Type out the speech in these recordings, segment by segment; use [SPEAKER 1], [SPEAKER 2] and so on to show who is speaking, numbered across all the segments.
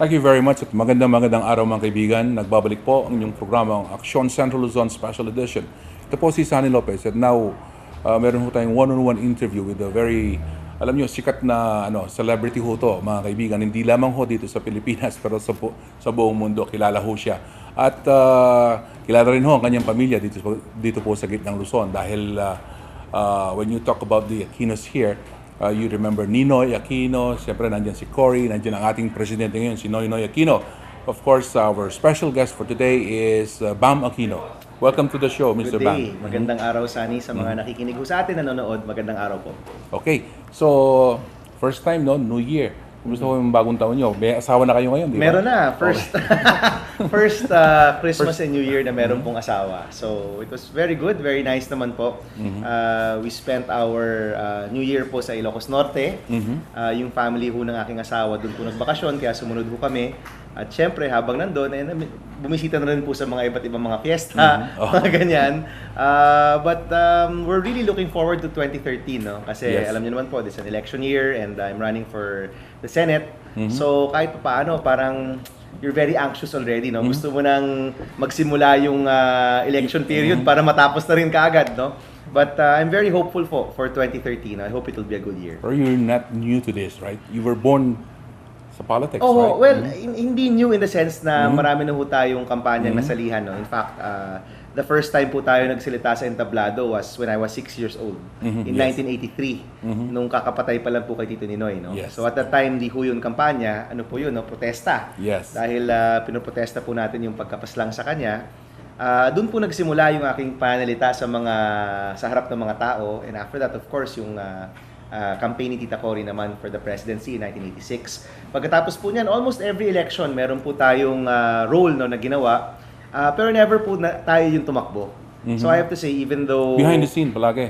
[SPEAKER 1] Thank you very much at magandang araw mga kaibigan. Nagbabalik po ang inyong programa, ang Aksyon Central Luzon Special Edition. Ito po si Sunny Lopez at now meron po tayong one-on-one interview with a very, alam nyo, sikat na celebrity ho to mga kaibigan. Hindi lamang ho dito sa Pilipinas pero sa buong mundo kilala ho siya. At kilala rin ho ang kanyang pamilya dito po sa gitnang Luzon dahil when you talk about the Aquinos here, you remember Ninoy Aquino, siyempre nandiyan si Cory, nandiyan ang ating presidente ngayon, si Noynoy Aquino. Of course, our special guest for today is Bam Aquino. Welcome to the show, Mr.
[SPEAKER 2] Good day.
[SPEAKER 1] Bam.
[SPEAKER 2] Magandang araw, Sunny, sa mga nakikinig ho sa atin, nanonood. Magandang araw po.
[SPEAKER 1] Okay, so first time, no? New Year. Kumusta po yung bagong taon nyo? May asawa na kayo ngayon, di ba?
[SPEAKER 2] Meron na. First Christmas and New Year na meron pong asawa. So, it was very good. Very nice naman po. We spent our New Year po sa Ilocos Norte. Yung family ho ng aking asawa doon po nagbakasyon, kaya sumunod ho kami. At syempre, habang nandun, bumisita na rin po sa mga iba't ibang mga fiesta, mga ganyan. But we're really looking forward to 2013, no? Kasi alam niyo naman po, this is an election year and I'm running for the Senate. So kahit paano, parang you're very anxious already, no? Gusto mo nang magsimula yung election period para matapos na rin kaagad, no? But I'm very hopeful for 2013. I hope it will be a good year.
[SPEAKER 1] Or you're not new to this, right? You were born sa politics,
[SPEAKER 2] oh,
[SPEAKER 1] right?
[SPEAKER 2] well, hindi new in the sense na marami na ho tayong kampanyang nasalihan. No? In fact, the first time po tayo nagsalita sa entablado was when I was 6 years old, in 1983, nung kakapatay pa lang po kay Tito Ninoy. No?
[SPEAKER 1] Yes.
[SPEAKER 2] So at that time, di ho yun kampanya, ano po yun, no? Protesta.
[SPEAKER 1] Yes.
[SPEAKER 2] Dahil pinoprotesta po natin yung pagkapaslang sa kanya. Doon po nagsimula yung aking pananalita sa harap ng mga tao. And after that, of course, yung campaign ni Tita Cory naman for the presidency in 1986. Pagkatapos po niyan, almost every election, meron po tayong role no, na ginawa. Pero never po tayo yung tumakbo. So I have to say, even though...
[SPEAKER 1] Behind the scene palagi.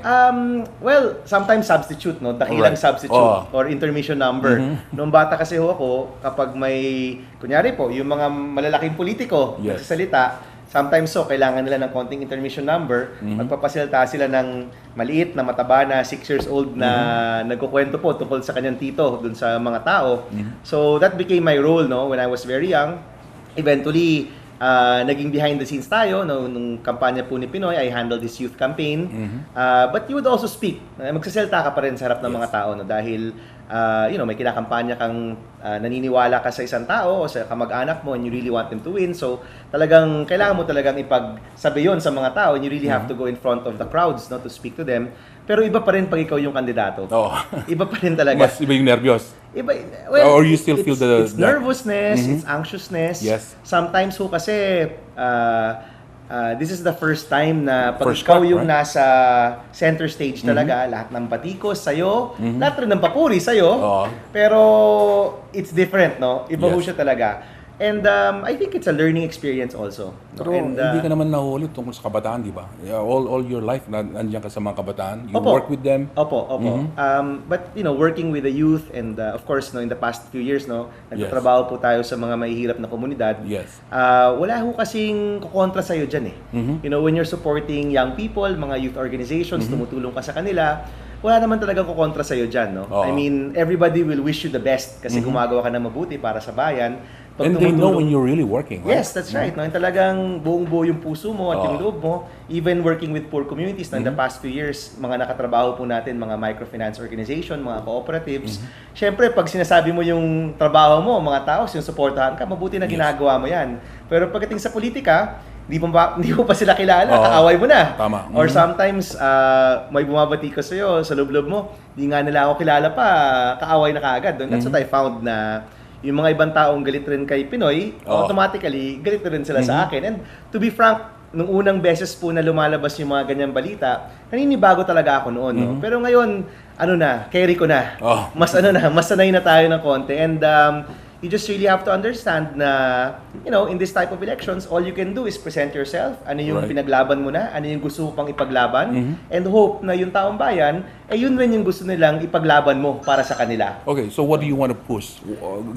[SPEAKER 2] Well, sometimes substitute, no? Dakilang substitute or intermission number. Noong bata kasi ho ako, kapag may... Kunyari po, yung mga malalaking politiko nagsasalita, sometimes kailangan nila ng konting intermission number. Magpapasilita sila ng maliit na mataba na 6 years old na nagkukwento po tungkol sa kanyang tito dun sa mga tao. So that became my role, no, when I was very young. Eventually, naging behind the scenes tayo, no, nung kampanya po ni Pinoy, I handled this youth campaign. But you would also speak. Magsasalita ka pa rin sa harap ng mga tao, no, dahil may kinakampanya kang naniniwala ka sa isang tao o sa kamag-anak mo and you really want them to win. So, talagang kailangan mo talagang ipagsabi yun sa mga tao and you really have to go in front of the crowds, no, to speak to them. Pero iba pa rin pag ikaw yung kandidato. Iba pa rin talaga.
[SPEAKER 1] Mas iba yung nervyos.
[SPEAKER 2] Well,
[SPEAKER 1] or you still feel
[SPEAKER 2] it's nervousness, it's anxiousness.
[SPEAKER 1] Yes.
[SPEAKER 2] Sometimes ho kasi this is the first time na pag
[SPEAKER 1] First
[SPEAKER 2] ikaw
[SPEAKER 1] cut,
[SPEAKER 2] yung
[SPEAKER 1] right?
[SPEAKER 2] nasa center stage talaga, lahat ng batikos sa'yo, lahat rin ng papuri sa'yo, pero it's different, no? Iba ho siya talaga. And I think it's a learning experience also. No?
[SPEAKER 1] Pero
[SPEAKER 2] And,
[SPEAKER 1] hindi ka naman nahuli tungkol sa kabataan, di ba? All your life, nandiyan ka sa mga kabataan. You
[SPEAKER 2] Opo.
[SPEAKER 1] work with them.
[SPEAKER 2] Opo. But working with the youth and of course, no, in the past few years, no, nagtatrabaho po tayo sa mga mahihirap na komunidad.
[SPEAKER 1] Yes.
[SPEAKER 2] Wala ho kasing kukontra sa'yo dyan eh. When you're supporting young people, mga youth organizations, tumutulong ka sa kanila, wala naman talagang kukontra sa'yo dyan, no? I mean, everybody will wish you the best kasi gumagawa ka ng mabuti para sa bayan. Pag
[SPEAKER 1] And they know when you're really working, right?
[SPEAKER 2] Yes, that's right. No? Yung talagang buong-buo yung puso mo at yung loob mo. Even working with poor communities na in the past few years, mga nakatrabaho po natin, mga microfinance organization, mga cooperatives. Siyempre, pag sinasabi mo yung trabaho mo, mga tao, sinusuportahan ka, mabuti na ginagawa mo yan. Pero pagdating sa politika, hindi mo pa sila kilala, kaaway mo na.
[SPEAKER 1] Tama.
[SPEAKER 2] Or sometimes, may bumabati ka sa'yo, sa loob-loob mo, hindi nga nila ako kilala pa, kaaway na kaagad. That's what I found na yung mga ibang taong galit rin kay Pinoy, automatically, galit rin sila sa akin. And to be frank, nung unang beses po na lumalabas yung mga ganyang balita, naninibago talaga ako noon. No? Pero ngayon, carry ko na. Mas sanay na tayo ng konti. And you just really have to understand na, in this type of elections, all you can do is present yourself. Ano yung pinaglaban mo na, ano yung gusto mo pang ipaglaban, and hope na yung taong bayan, yun rin yung gusto nilang ipaglaban mo para sa kanila.
[SPEAKER 1] Okay, so what do you want to push,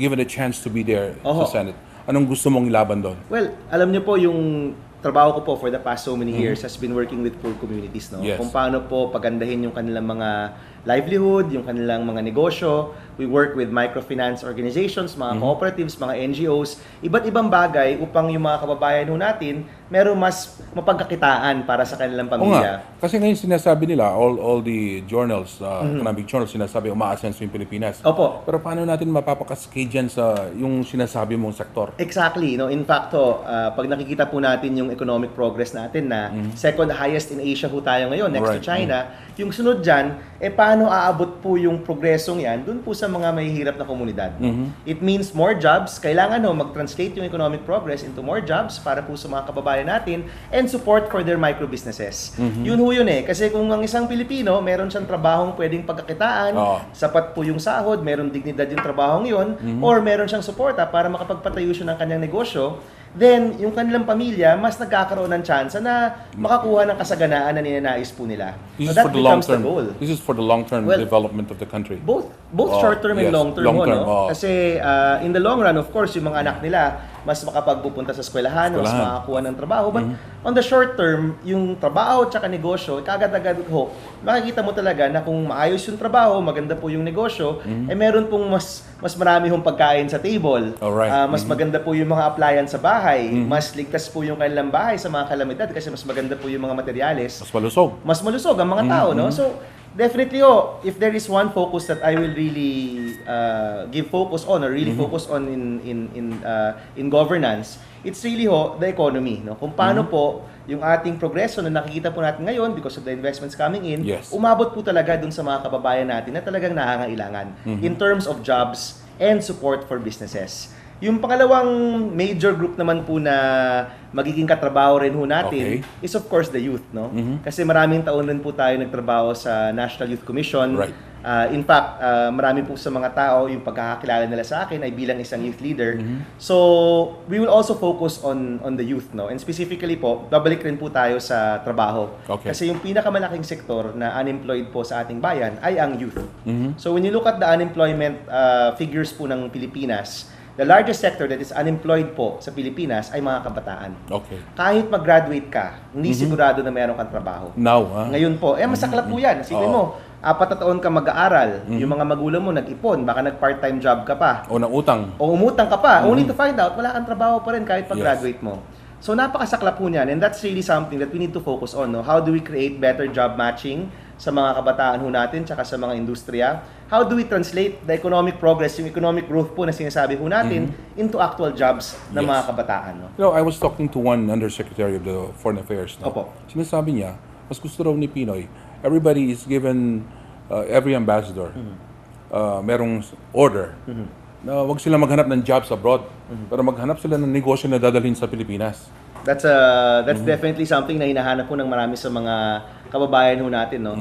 [SPEAKER 1] given a chance to be there sa Senate? Anong gusto mong ilaban doon?
[SPEAKER 2] Well, alam niyo po yung trabaho ko po for the past so many years has been working with poor communities, no?
[SPEAKER 1] Yes.
[SPEAKER 2] Kung paano po pagandahin yung kanilang mga livelihood, yung kanilang mga negosyo. We work with microfinance organizations, mga cooperatives, mga NGOs, iba't ibang bagay upang yung mga kababayan ho natin meron mas mapagkakitaan para sa kanilang
[SPEAKER 1] Oo
[SPEAKER 2] pamilya.
[SPEAKER 1] nga. Kasi ngayon sinasabi nila, all the journals, economic journals, sinasabi umaasenso yung Pilipinas.
[SPEAKER 2] Opo.
[SPEAKER 1] Pero paano natin mapapakaskade dyan sa yung sinasabi mong sektor?
[SPEAKER 2] Exactly, no. In fact, pag nakikita po natin yung economic progress natin na second highest in Asia ho tayo ngayon next to China, yung sunod diyan paano aabot po yung progresong 'yan dun po sa mga mahihirap na komunidad. It means more jobs. Kailangan mag-translate yung economic progress into more jobs para po sa mga kababayan natin and support for their micro businesses. Yun ho yun kasi kung ang isang Pilipino meron siyang trabahong pwedeng pagkakitaan, sapat po yung sahod, meron dignidad yung trabahong yun, or meron siyang suporta para makapagpatayo siya ng kanyang negosyo, then yung kanilang pamilya mas nagkakaroon ng tsansa na makakuha ng kasaganaan na ninanais po nila.
[SPEAKER 1] This
[SPEAKER 2] So
[SPEAKER 1] is
[SPEAKER 2] that
[SPEAKER 1] for the long
[SPEAKER 2] becomes the
[SPEAKER 1] term.
[SPEAKER 2] goal.
[SPEAKER 1] This is for the long-term
[SPEAKER 2] Well,
[SPEAKER 1] development of the country.
[SPEAKER 2] Both short-term and
[SPEAKER 1] Yes,
[SPEAKER 2] long-term.
[SPEAKER 1] long-term,
[SPEAKER 2] Kasi in the long run, of course, yung mga anak nila mas makapagpupunta sa eskwelahan, mas makakuha ng trabaho. But on the short term, yung trabaho at negosyo, kagad-agad ho, makikita mo talaga na kung maayos yung trabaho, maganda po yung negosyo, meron pong mas marami hong pagkain sa table.
[SPEAKER 1] Alright.
[SPEAKER 2] Mas maganda po yung mga appliance sa bahay, mas ligtas po yung kanilang bahay sa mga kalamidad kasi mas maganda po yung mga materyales.
[SPEAKER 1] Mas malusog.
[SPEAKER 2] Mas malusog ang mga tao, no? So, definitely, if there is one focus that I will really give focus on or really focus on in governance, it's really the economy, no? Kung paano po yung ating progreso na nakikita po natin ngayon because of the investments coming in, umabot po talaga dun sa mga kababayan natin na talagang nangangailangan in terms of jobs and support for businesses. Yung pangalawang major group naman po na magiging katrabaho rin ho natin is of course the youth, no? Kasi maraming taon rin po tayo nagtrabaho sa National Youth Commission.
[SPEAKER 1] Right.
[SPEAKER 2] In fact, marami po sa mga tao yung pagkakakilala nila sa akin ay bilang isang youth leader. So, we will also focus on the youth, no? And specifically po, babalik rin po tayo sa trabaho. Kasi yung pinakamalaking sektor na unemployed po sa ating bayan ay ang youth. So, when you look at the unemployment figures po ng Pilipinas, the largest sector that is unemployed po sa Pilipinas ay mga kabataan. Kahit mag-graduate ka, hindi sigurado na meron kang trabaho. Ngayon po, masaklap po yan. Isipin mo, 4 na taon ka mag-aaral, yung mga magulang mo nag-ipon, baka nag-part-time job ka pa.
[SPEAKER 1] O nautang.
[SPEAKER 2] O umutang ka pa. Only to find out, wala kang trabaho pa rin kahit pag-graduate mo. So napakasaklap po niyan, and that's really something that we need to focus on. No? How do we create better job matching sa mga kabataan ho natin, tsaka sa mga industriya? How do we translate the economic progress, yung economic growth po na sinasabi ho natin, into actual jobs ng mga kabataan? No?
[SPEAKER 1] You know, I was talking to one Undersecretary of the Foreign Affairs. No?
[SPEAKER 2] Opo.
[SPEAKER 1] Sinasabi niya, mas gusto raw ni Pinoy, everybody is given, every ambassador, merong order, na wag sila maghanap ng jobs abroad, pero maghanap sila ng negosyo na dadalhin sa Pilipinas.
[SPEAKER 2] That's definitely something na hinahanap po ng marami sa mga kababayan ho natin, no?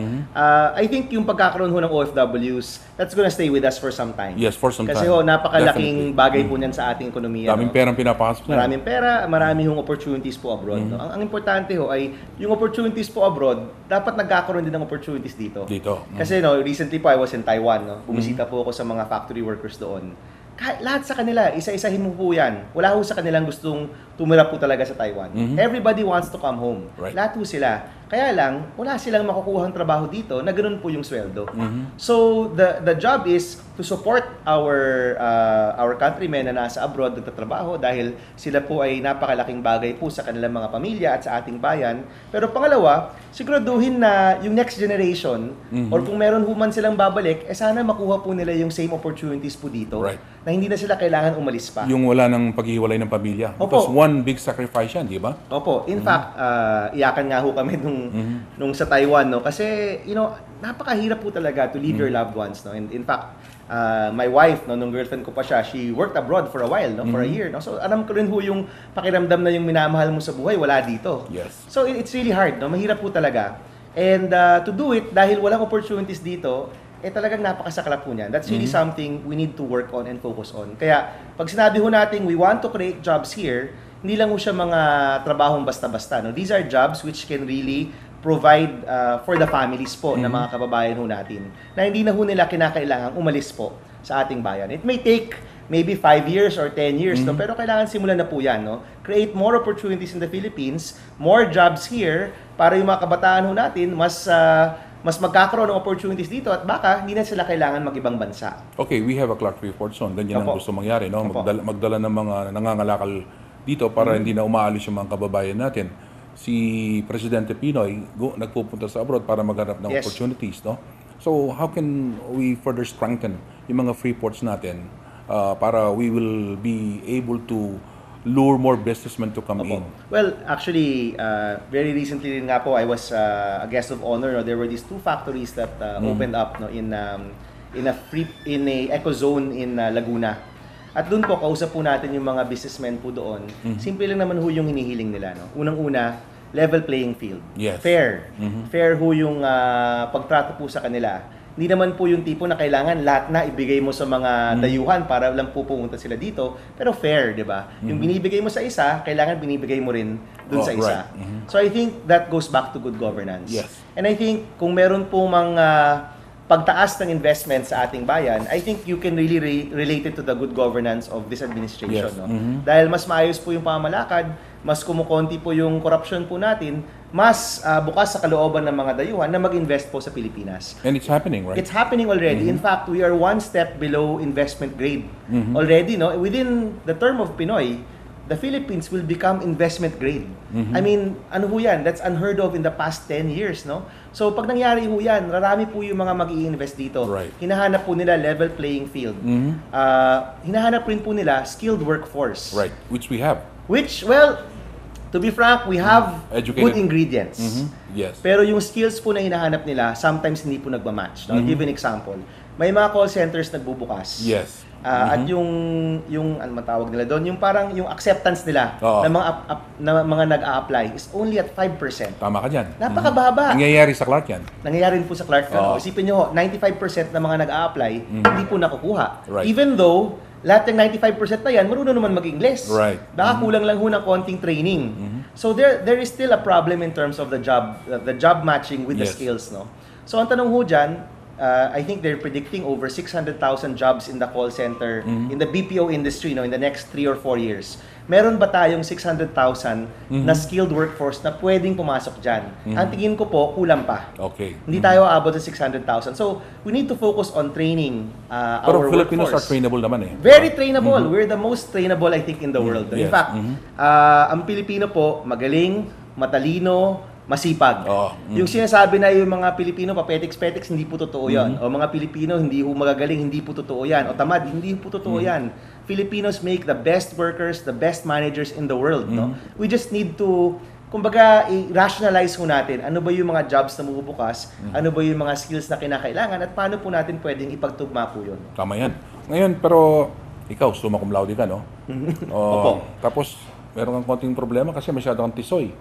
[SPEAKER 2] I think yung pagkakaroon ho ng OFWs, that's gonna stay with us for some time.
[SPEAKER 1] Yes, for some
[SPEAKER 2] Kasi
[SPEAKER 1] time.
[SPEAKER 2] napakalaking bagay po niyan sa ating ekonomiya.
[SPEAKER 1] Daming perang pinapasok niyan.
[SPEAKER 2] Maraming pera, marami hong opportunities po abroad. No? Ang importante ho ay yung opportunities po abroad, dapat nagkakaroon din ng opportunities dito. Kasi recently po I was in Taiwan, no? Bumisita po ako sa mga factory workers doon. Lahat sa kanila, isa-isahin mo po yan. Wala ho sa kanilang gustong tumira po talaga sa Taiwan. Everybody wants to come home. Lahat po sila. Kaya lang, wala silang makukuhang trabaho dito na ganun po yung sweldo. So, the job is to support our countrymen na nasa abroad nagtatrabaho dahil sila po ay napakalaking bagay po sa kanilang mga pamilya at sa ating bayan. Pero pangalawa, siguraduhin na yung next generation or kung meron human silang babalik, sana makuha po nila yung same opportunities po dito na hindi na sila kailangan umalis pa.
[SPEAKER 1] Yung wala nang paghiwalay ng pamilya. Because one big sacrifice yan, di ba?
[SPEAKER 2] Opo. In fact, iyakan nga ho kami nung sa Taiwan, no? Kasi, napakahirap po talaga to leave your loved ones, no? And in fact, my wife, no, nung girlfriend ko pa siya, she worked abroad for a while, no? For a year, no? So, alam ko rin ho yung pakiramdam na yung minamahal mo sa buhay, wala dito. So, it's really hard, no? Mahirap po talaga. And to do it, dahil walang opportunities dito, talagang napakasaklap po niyan. That's really something we need to work on and focus on. Kaya, pag sinabi ho natin, we want to create jobs here, hindi lang ho siya mga trabahong basta-basta. No? These are jobs which can really provide for the families po ng mga kababayan ho natin na hindi na ho nila kinakailangang umalis po sa ating bayan. It may take maybe 5 years or 10 years, no? Pero kailangan simulan na po yan, no? Create more opportunities in the Philippines, more jobs here, para yung mga kabataan ho natin, mas magkakaroon ng opportunities dito at baka hindi na sila kailangan mag-ibang bansa.
[SPEAKER 1] Okay, we have a Clark Report Zone. Ganyan ang gusto mangyari, no? Magdala ng mga nangangalakal dito para hindi na umaalis yung mga kababayan natin. Si Presidente Pinoy nagpupunta sa abroad para maghanap ng opportunities, no? So, how can we further strengthen yung mga free ports natin para we will be able to lure more businessmen to come in?
[SPEAKER 2] Well, actually, very recently rin nga po, I was a guest of honor. No? There were these 2 factories that opened up, no, in a eco zone in Laguna. At doon po, kausap po natin yung mga businessmen po doon. Simple lang naman ho yung hinihiling nila. No? Unang-una, level playing field.
[SPEAKER 1] Yes.
[SPEAKER 2] Fair. Fair ho yung pagtrato po sa kanila. Hindi naman po yung tipo na kailangan lahat na ibigay mo sa mga dayuhan para lang po pumunta sila dito. Pero fair, di ba? Yung binibigay mo sa isa, kailangan binibigay mo rin dun sa isa.
[SPEAKER 1] Right.
[SPEAKER 2] So I think that goes back to good governance.
[SPEAKER 1] Yes.
[SPEAKER 2] And I think kung meron po mga pagtaas ng investment sa ating bayan, I think you can really relate it to the good governance of this administration.
[SPEAKER 1] Yes.
[SPEAKER 2] No? Dahil mas maayos po yung pamamalakad, mas kumukonti po yung corruption po natin, mas bukas sa kalooban ng mga dayuhan na mag-invest po sa Pilipinas.
[SPEAKER 1] And it's happening, right?
[SPEAKER 2] It's happening already. In fact, we are one step below investment grade. Already, no? Within the term of Pinoy, the Philippines will become investment grade. I mean, ano ho yan? That's unheard of in the past 10 years, no? So, pag nangyari ho yan, rarami po yung mga mag-i-invest dito.
[SPEAKER 1] Right.
[SPEAKER 2] Hinahanap po nila level playing field. Hinahanap rin po nila skilled workforce.
[SPEAKER 1] Right, which we have.
[SPEAKER 2] Which, well, to be frank, we have
[SPEAKER 1] Educated.
[SPEAKER 2] good ingredients.
[SPEAKER 1] Yes.
[SPEAKER 2] Pero yung skills po na hinahanap nila, sometimes hindi po nagmamatch. I'll give you an example. May mga call centers nagbubukas.
[SPEAKER 1] Yes.
[SPEAKER 2] At yung ano matawag nila doon, yung parang yung acceptance nila na mga nag-a-apply is only at 5%.
[SPEAKER 1] Tama ka dyan.
[SPEAKER 2] Napakababa.
[SPEAKER 1] Nangyayari sa Clark yan.
[SPEAKER 2] Nangyayari rin po sa Clark. Isipin nyo, 95% ng mga nag-a-apply, hindi po nakukuha.
[SPEAKER 1] Right.
[SPEAKER 2] Even though, lahat ng 95% na yan, marunong naman mag-Ingles.
[SPEAKER 1] Right.
[SPEAKER 2] Baka kulang lang ho ng konting training. So there is still a problem in terms of the job matching with the skills. No? So ang tanong ho dyan, I think they're predicting over 600,000 jobs in the call center, in the BPO industry, no, in the next 3 or 4 years. Meron ba tayong 600,000 na skilled workforce na pwedeng pumasok dyan? Ang tingin ko po, kulang pa.
[SPEAKER 1] Okay.
[SPEAKER 2] Hindi tayo aabot sa 600,000. So, we need to focus on training
[SPEAKER 1] Pero
[SPEAKER 2] our
[SPEAKER 1] Filipinos are
[SPEAKER 2] workforce.
[SPEAKER 1] trainable naman eh.
[SPEAKER 2] Very trainable. We're the most trainable, I think, in the world. In
[SPEAKER 1] Yes.
[SPEAKER 2] fact, ang Pilipino po, magaling, matalino, masipag. Yung sinasabi na yung mga Pilipino papetiks-petiks, hindi po totoo yan. O mga Pilipino hindi po magagaling, hindi po totoo yan. O tamad, hindi po totoo yan. Filipinos make the best workers, the best managers in the world. No? We just need to, kumbaga, i-rationalize ho natin ano ba yung mga jobs na mabubukas, ano ba yung mga skills na kinakailangan, at paano po natin pwedeng ipagtugma po yun.
[SPEAKER 1] Tama yan. Ngayon, pero ikaw, summa cum laude ka, no?
[SPEAKER 2] Opo.
[SPEAKER 1] Tapos, meron kang konting problema kasi masyado kang tisoy.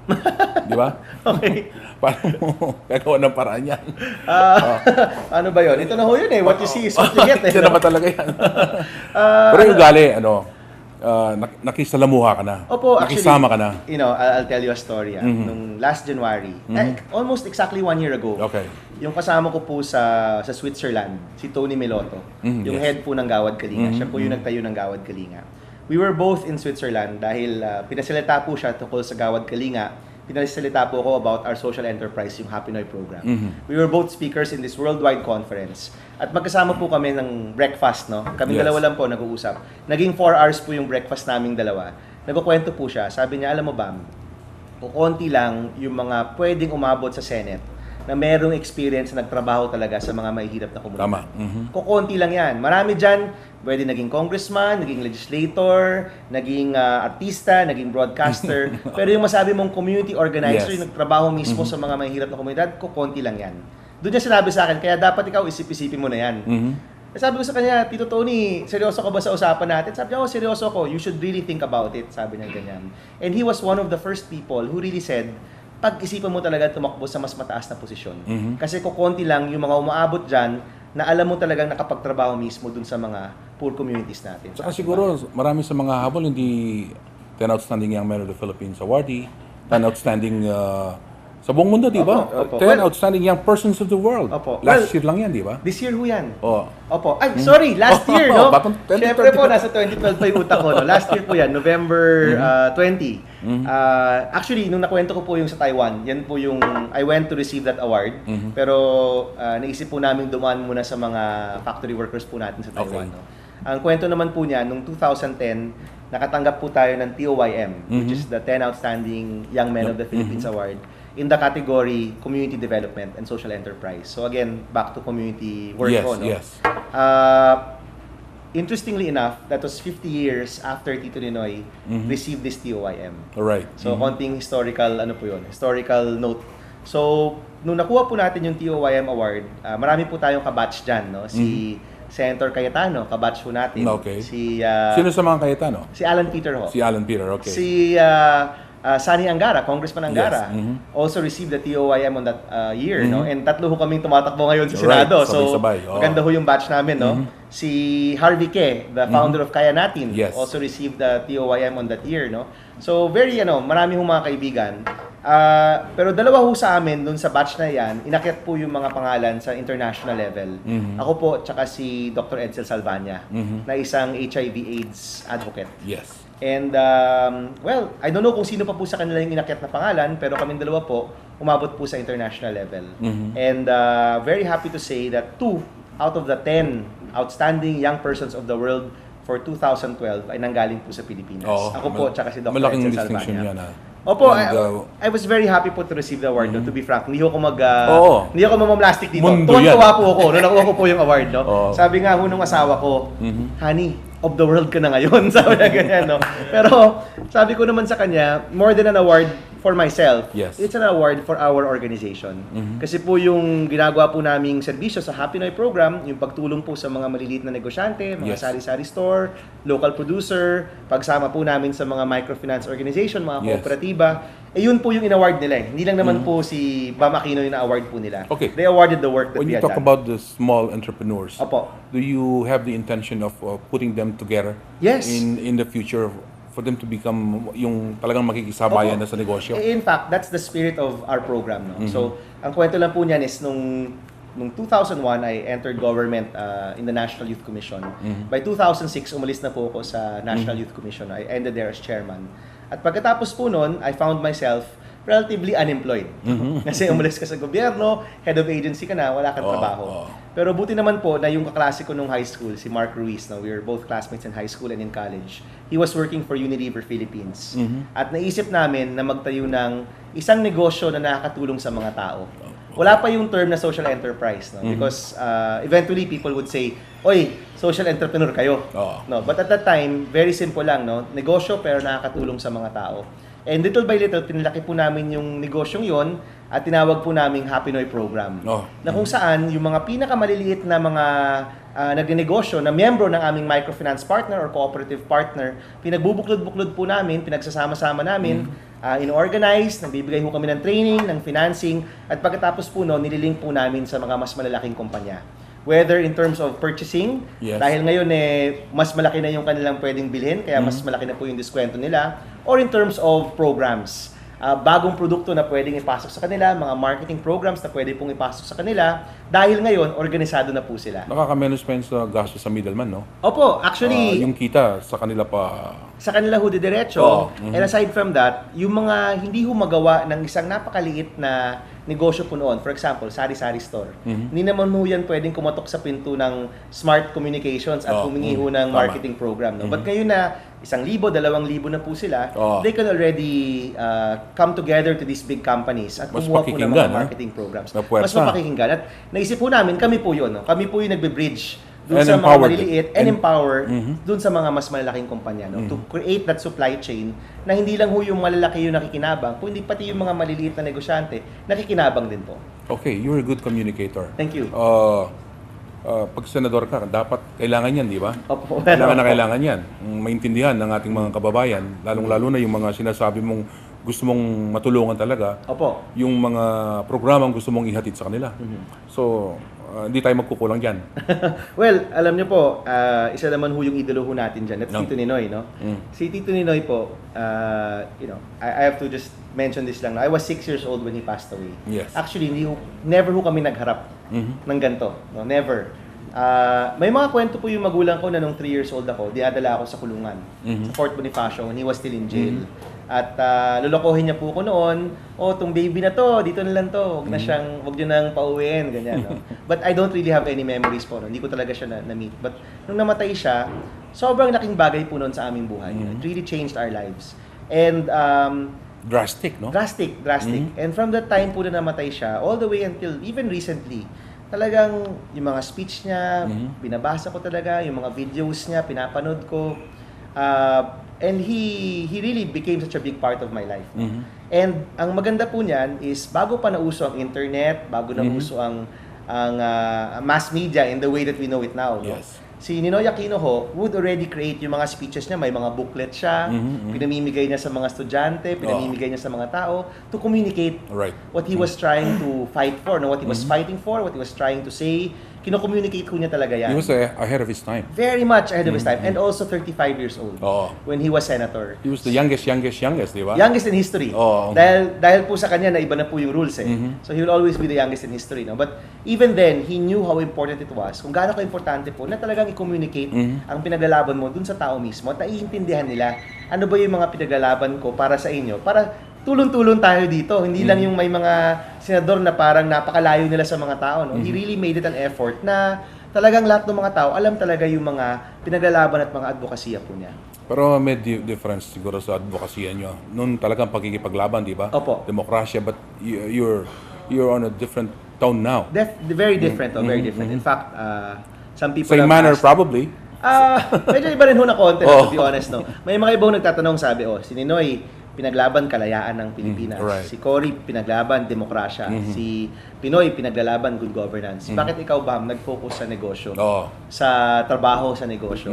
[SPEAKER 1] Di ba?
[SPEAKER 2] Okay.
[SPEAKER 1] Paano mo gagawa ng paraan yan?
[SPEAKER 2] Ano ba yun? Ito na ho yun eh. What you see is what you get eh.
[SPEAKER 1] Yan naman talaga yan. Pero yung ugali, nakisalamuha ka na.
[SPEAKER 2] Opo, actually,
[SPEAKER 1] nakisama ka na.
[SPEAKER 2] You know, I'll tell you a story. Nung last January, almost exactly 1 year ago,
[SPEAKER 1] Okay.
[SPEAKER 2] yung kasama ko po sa Switzerland, si Tony Meloto, yung head po ng Gawad Kalinga. Siya po yung nagtayo ng Gawad Kalinga. We were both in Switzerland dahil pinasalita po siya tungkol sa Gawad Kalinga. Pinasalita po ako about our social enterprise, yung Happy Noy program. We were both speakers in this worldwide conference. At magkasama po kami ng breakfast, no? Kaming dalawa lang po nag-uusap. Naging 4 hours po yung breakfast naming dalawa. Nagkukwento po siya. Sabi niya, alam mo ba, kukunti lang yung mga pwedeng umabot sa Senate na merong experience na nagtrabaho talaga sa mga mahihirap na komunidad.
[SPEAKER 1] Tama.
[SPEAKER 2] Kukunti lang yan. Marami dyan, pwede naging congressman, naging legislator, naging artista, naging broadcaster. Pero yung masabi mong community organizer, yung nagtrabaho mismo sa mga mahihirap na komunidad, kukunti lang yan. Doon niya sinabi sa akin, kaya dapat ikaw isip-isipin mo na yan. Sabi ko sa kanya, Tito Tony, seryoso ka ba sa usapan natin? Sabi niya, seryoso ko. You should really think about it. Sabi niya ganyan. And he was one of the first people who really said, pag-isipan mo talaga tumakbo sa mas mataas na posisyon. Kasi kukunti lang yung mga umaabot dyan na alam mo talagang nakapagtrabaho mismo dun sa mga poor communities natin.
[SPEAKER 1] Saka siguro, marami sa mga habol, hindi 10 Outstanding Young Men of the Philippines awardee, 10 Outstanding Sa buong mundo, di ba?
[SPEAKER 2] Opo, opo.
[SPEAKER 1] 10 outstanding young persons of the world.
[SPEAKER 2] Opo.
[SPEAKER 1] Last year lang yan, di ba?
[SPEAKER 2] This year ho yan.
[SPEAKER 1] Oh.
[SPEAKER 2] Opo. Ay, sorry, last year, no?
[SPEAKER 1] Batong 2012.
[SPEAKER 2] Siyempre po, nasa 2012 pa yung utak ko. No? Last year po yan, November 20. Actually, nung nakwento ko po yung sa Taiwan, yan po yung, I went to receive that award. Pero naisip po namin dumaan muna sa mga factory workers po natin sa Taiwan.
[SPEAKER 1] Okay.
[SPEAKER 2] No? Ang kwento naman po niya, nung 2010, nakatanggap po tayo ng TOYM, which is the 10 Outstanding Young Men of the Philippines Award, in the category Community Development and Social Enterprise. So again, back to community work
[SPEAKER 1] Yes,
[SPEAKER 2] po, no?
[SPEAKER 1] yes.
[SPEAKER 2] Interestingly enough, that was 50 years after Tito Ninoy received this TOYM.
[SPEAKER 1] Alright.
[SPEAKER 2] So, konting historical, historical note. So, nung nakuha po natin yung TOYM award, marami po tayong kabatch dyan, no? Si Senator Cayetano, kabatch po natin.
[SPEAKER 1] Okay.
[SPEAKER 2] Si,
[SPEAKER 1] Sino sa mga Cayetano?
[SPEAKER 2] si Alan Peter ho.
[SPEAKER 1] Si Alan Peter, okay.
[SPEAKER 2] Si Sani Angara, Congressman Angara,
[SPEAKER 1] Yes.
[SPEAKER 2] also received the TOYM on that year, no? And tatlo ho kaming tumatakbo ngayon sa Senado.
[SPEAKER 1] Right, sabay-sabay.
[SPEAKER 2] So, maganda ho yung batch namin, no? Si Harvey Ke, the founder of Kaya Natin,
[SPEAKER 1] Yes.
[SPEAKER 2] also received the TOYM on that year, no? So, very, marami hong mga kaibigan. Pero dalawa ho sa amin, dun sa batch na yan, inakyat po yung mga pangalan sa international level. Ako po, tsaka si Dr. Edsel Salvania, na isang HIV/AIDS advocate.
[SPEAKER 1] Yes.
[SPEAKER 2] And, well, I don't know kung sino pa po sa kanila yung inakyat na pangalan, pero kaming dalawa po, umabot po sa international level. And very happy to say that 2 out of the 10 outstanding young persons of the world for 2012 ay nanggaling po sa Pilipinas. Ako po, tsaka si Dr.
[SPEAKER 1] Malaking
[SPEAKER 2] Edsel
[SPEAKER 1] distinction
[SPEAKER 2] Salvania.
[SPEAKER 1] yan,
[SPEAKER 2] Opo,
[SPEAKER 1] And,
[SPEAKER 2] I was very happy po to receive the award, no, to be frank. Hindi ako hindi ako mamamlastic dito.
[SPEAKER 1] Mundo
[SPEAKER 2] Tuwan-tuwa po ako nung nakuha ko po yung award, no.
[SPEAKER 1] Oo.
[SPEAKER 2] Sabi nga ho nung asawa ko, honey, of the world ka na ngayon. Sabi niya ganyan, no. Pero sabi ko naman sa kanya, more than an award for myself,
[SPEAKER 1] Yes.
[SPEAKER 2] it's an award for our organization. Kasi po yung ginagawa po naming serbisyo sa Happy Noy program, yung pagtulong po sa mga maliliit na negosyante, mga
[SPEAKER 1] Yes.
[SPEAKER 2] sari-sari store, local producer, pagsama po namin sa mga microfinance organization, mga
[SPEAKER 1] Yes.
[SPEAKER 2] kooperatiba, yun po yung in-award nila. Hindi lang naman po si Bam Aquino yung na-award po nila.
[SPEAKER 1] Okay.
[SPEAKER 2] They awarded the work that
[SPEAKER 1] When
[SPEAKER 2] we
[SPEAKER 1] you
[SPEAKER 2] had
[SPEAKER 1] talk
[SPEAKER 2] done.
[SPEAKER 1] about the small entrepreneurs,
[SPEAKER 2] Opo.
[SPEAKER 1] do you have the intention of putting them together
[SPEAKER 2] Yes.
[SPEAKER 1] in the future for them to become yung talagang makikisabayan
[SPEAKER 2] Opo.
[SPEAKER 1] na sa negosyo?
[SPEAKER 2] In fact, that's the spirit of our program. No? So, ang kwento lang po niyan is nung 2001, I entered government in the National Youth Commission. By 2006, umalis na po ako sa National Youth Commission. I ended there as chairman. At pagkatapos po nun, I found myself relatively unemployed. Kasi umalis ka sa gobyerno, head of agency ka na, wala kang trabaho. Pero buti naman po na yung kaklase ko nung high school, si Mark Ruiz, no, we were both classmates in high school and in college. He was working for Unilever Philippines. At naisip namin na magtayo ng isang negosyo na nakakatulong sa mga tao. Wala pa yung term na social enterprise, no? Because eventually people would say, "Oy, social entrepreneur kayo." No, but at that time, very simple lang, no? Negosyo pero nakakatulong sa mga tao. And little by little, pinalaki po namin yung negosyong yon at tinawag po naming Happy Noy program. Na kung saan, yung mga pinakamaliliit na mga nagninegosyo na miyembro ng aming microfinance partner or cooperative partner, pinagbubuklod-buklod po namin, pinagsasama-sama namin, in-organize, nagbibigay po kami ng training, ng financing, at pagkatapos po no, nililink po namin sa mga mas malalaking kumpanya. Whether in terms of purchasing, dahil ngayon mas malaki na yung kanilang pwedeng bilhin, kaya mas malaki na po yung diskwento nila, or in terms of programs, bagong produkto na pwedeng ipasok sa kanila, mga marketing programs na pwede pong ipasok sa kanila, dahil ngayon, organisado na po sila.
[SPEAKER 1] Nakaka-manage pa yun sa gastos sa middleman, no?
[SPEAKER 2] Opo, actually,
[SPEAKER 1] yung kita sa kanila pa...
[SPEAKER 2] Sa kanila ho diretso. And aside from that, yung mga hindi ho magawa ng isang napakaliit na negosyo po noon, for example, sari-sari store. Hindi naman ho yan pwedeng kumatok sa pinto ng Smart Communications at humingi ho ng marketing program. No? But ngayon na 1,000, 2,000 na po sila, they can already come together to these big companies at kumuha po ng mga marketing programs. Mas mapakikinggan. At naisip po namin, kami po yun. No? Kami po yung nagbe-bridge doon sa mga maliliit and empower doon sa mga mas malalaking kumpanya, no? To create that supply chain na hindi lang ho yung malalaki yung nakikinabang, kundi pati yung mga maliliit na negosyante nakikinabang din po.
[SPEAKER 1] Okay, you're a good communicator.
[SPEAKER 2] Thank you.
[SPEAKER 1] Pag senador ka, dapat kailangan yan, di ba?
[SPEAKER 2] Opo.
[SPEAKER 1] Kailangan yan. Maintindihan ng ating mga kababayan, lalong-lalo na yung mga sinasabi mong gusto mong matulungan talaga.
[SPEAKER 2] Opo.
[SPEAKER 1] Yung mga programang gusto mong ihatid sa kanila. So, hindi tayo magkukulang diyan.
[SPEAKER 2] Well, alam niyo po, isa naman ho yung idolo ho natin dyan. That's
[SPEAKER 1] No.
[SPEAKER 2] Tito Ninoy, no? Si Tito Ninoy po, I have to just mention this lang. I was 6 years old when he passed away.
[SPEAKER 1] Yes.
[SPEAKER 2] Actually, never ho kami nagharap ng ganito. No? Never. May mga kwento po yung magulang ko na nung 3 years old ako, dinadala ako sa kulungan, sa Fort Bonifacio, when he was still in jail. At lolokohin niya po ko noon, tong baby na to, dito na lang to, wag niyo nang pauwiin, ganyan. No? But I don't really have any memories po, no? Hindi ko talaga siya na-meet. But nung namatay siya, sobrang laking bagay po noon sa aming buhay. It really changed our lives. And
[SPEAKER 1] Drastic, no?
[SPEAKER 2] Drastic. And from that time po na namatay siya, all the way until even recently, talagang yung mga speech niya, binabasa ko talaga, yung mga videos niya, pinapanood ko. And he really became such a big part of my life. And ang maganda po niyan is bago pa nauso ang internet, bago nauso ang mass media in the way that we know it now. No?
[SPEAKER 1] Yes.
[SPEAKER 2] Si Ninoy Aquino ho would already create yung mga speeches niya, may mga booklet siya, pinamimigay niya sa mga estudyante, pinamimigay niya sa mga tao to communicate what he was trying to fight for, no? What he was fighting for, what he was trying to say. Kino-communicate ko niya talaga yan.
[SPEAKER 1] He was ahead of his time.
[SPEAKER 2] Very much ahead of his time. And also 35 years old when he was senator.
[SPEAKER 1] He was the youngest, di ba?
[SPEAKER 2] Youngest in history. Dahil po sa kanya na iba na po yung rules eh. So he will always be the youngest in history. No? But even then, he knew how important it was. Kung gaano ka-importante po na talagang i-communicate ang pinaglalaban mo dun sa tao mismo at naiintindihan nila ano ba yung mga pinaglalaban ko para sa inyo. Para tulong-tulong tayo dito. Hindi lang yung may mga senador na parang napakalayo nila sa mga tao. No? He really made it an effort na talagang lahat ng mga tao alam talaga yung mga pinaglalaban at mga advokasya po niya.
[SPEAKER 1] Pero may difference siguro sa advokasya nyo. Noon talagang pagkikipaglaban, di ba?
[SPEAKER 2] Opo.
[SPEAKER 1] Demokrasya, but you're on a different tone now.
[SPEAKER 2] Very different. Very different. In fact, some people
[SPEAKER 1] Same
[SPEAKER 2] have
[SPEAKER 1] manner,
[SPEAKER 2] asked,
[SPEAKER 1] probably.
[SPEAKER 2] medyo iba rin ho na content, to be honest. No? May mga ibang nagtatanong, sabi, si Ninoy, pinaglaban kalayaan ng Pilipinas. Si Cory, pinaglaban demokrasya. Si Pinoy, pinaglalaban good governance. Bakit ikaw, Bam, nag-focus sa negosyo? Sa trabaho, sa negosyo?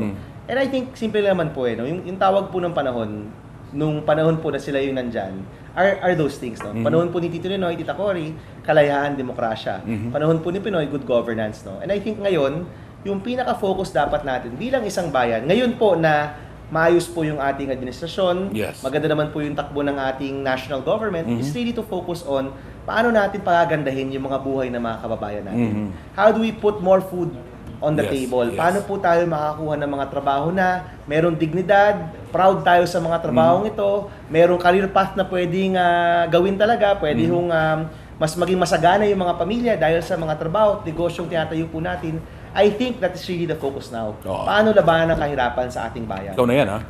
[SPEAKER 2] And I think, simple naman po no? Yung tawag po ng panahon, nung panahon po na sila yung nandyan, are those things. No? Panahon po ni Tito Ninoy, Tita Cory, kalayaan, demokrasya. Panahon po ni Pinoy, good governance. No? And I think ngayon, yung pinaka-focus dapat natin bilang isang bayan, ngayon po na maayos po yung ating administrasyon, maganda naman po yung takbo ng ating national government, is really to focus on paano natin pagagandahin yung mga buhay ng mga kababayan natin. How do we put more food on the table? Paano po tayo makakuha ng mga trabaho na merong dignidad, proud tayo sa mga trabahong ito, merong career path na pwedeng gawin talaga, pwede mas maging masagana yung mga pamilya dahil sa mga trabaho at negosyong tinatayo po natin. I think that is really the focus now. Paano labanan ang kahirapan sa ating bayan?
[SPEAKER 1] Ikaw na yan, ha?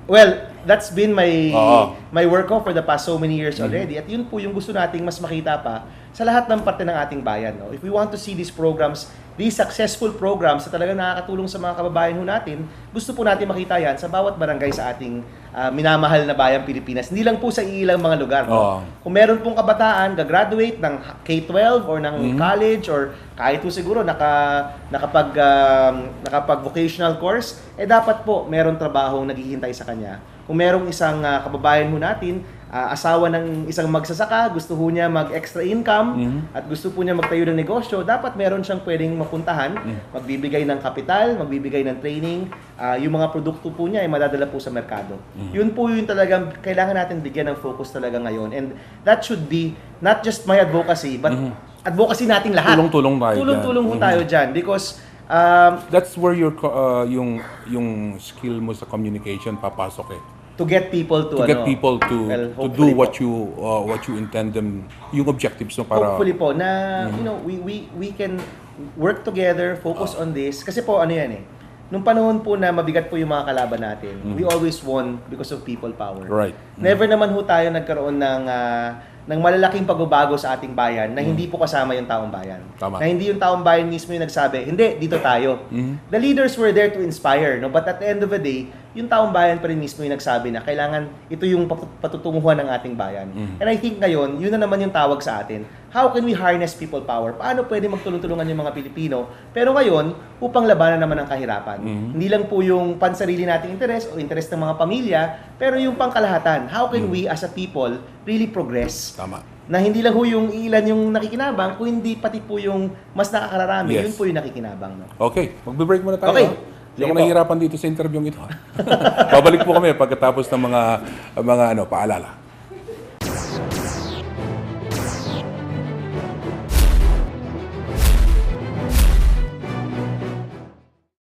[SPEAKER 2] Well, that's been my work for the past so many years already. At yun po yung gusto nating mas makita pa sa lahat ng parte ng ating bayan. No? If we want to see these programs, these successful programs na talagang nakakatulong sa mga kababayan natin, gusto po natin makita yan sa bawat barangay sa ating minamahal na bayang Pilipinas. Hindi lang po sa ilang mga lugar. No? Kung meron pong kabataan, gagraduate ng K-12 or ng college or kahit po siguro nakapag-vocational course, dapat po meron trabaho naghihintay sa kanya. Kung merong isang kababayan natin, asawa ng isang magsasaka, gusto po niya mag-extra income at gusto po niya magtayo ng negosyo, dapat meron siyang pwedeng mapuntahan, magbibigay ng kapital, magbibigay ng training, yung mga produkto po niya ay madadala po sa merkado. Yun po yung talagang kailangan natin bigyan ng focus talaga ngayon. And that should be not just my advocacy, but advocacy nating lahat.
[SPEAKER 1] Tulong-tulong tayo.
[SPEAKER 2] Tulong-tulong po tayo dyan because
[SPEAKER 1] that's where your yung skill mo sa communication papasok eh.
[SPEAKER 2] To get people to
[SPEAKER 1] do what you intend them, yung objectives mo para
[SPEAKER 2] hopefully po na we can work together, focus on this kasi po yan nung panahon po na mabigat po yung mga kalaban natin, we always won because of people power. Never naman ho tayo nagkaroon ng malalaking pagbabago sa ating bayan na hindi po kasama yung taong bayan.
[SPEAKER 1] Tama.
[SPEAKER 2] Na hindi yung taong bayan mismo yung nagsabi, hindi, dito tayo. The leaders were there to inspire, no? But at the end of the day, yung taong bayan pa rin mismo yung nagsabi na kailangan ito yung patutunguhan ng ating bayan. And I think ngayon, yun na naman yung tawag sa atin. How can we harness people power? Paano pwede magtulong-tulungan yung mga Pilipino? Pero ngayon, upang labanan naman ang kahirapan. Hindi lang po yung pansarili nating interes o interes ng mga pamilya, pero yung pangkalahatan. How can we as a people really progress?
[SPEAKER 1] Tama.
[SPEAKER 2] Na hindi lang ho yung ilan yung nakikinabang, kung hindi pati po yung mas nakakararami, yun po yung nakikinabang. No?
[SPEAKER 1] Okay, magbe-break muna tayo.
[SPEAKER 2] Okay.
[SPEAKER 1] Hindi ako nahihirapan dito sa interview ito. Babalik po kami pagkatapos ng mga paalala.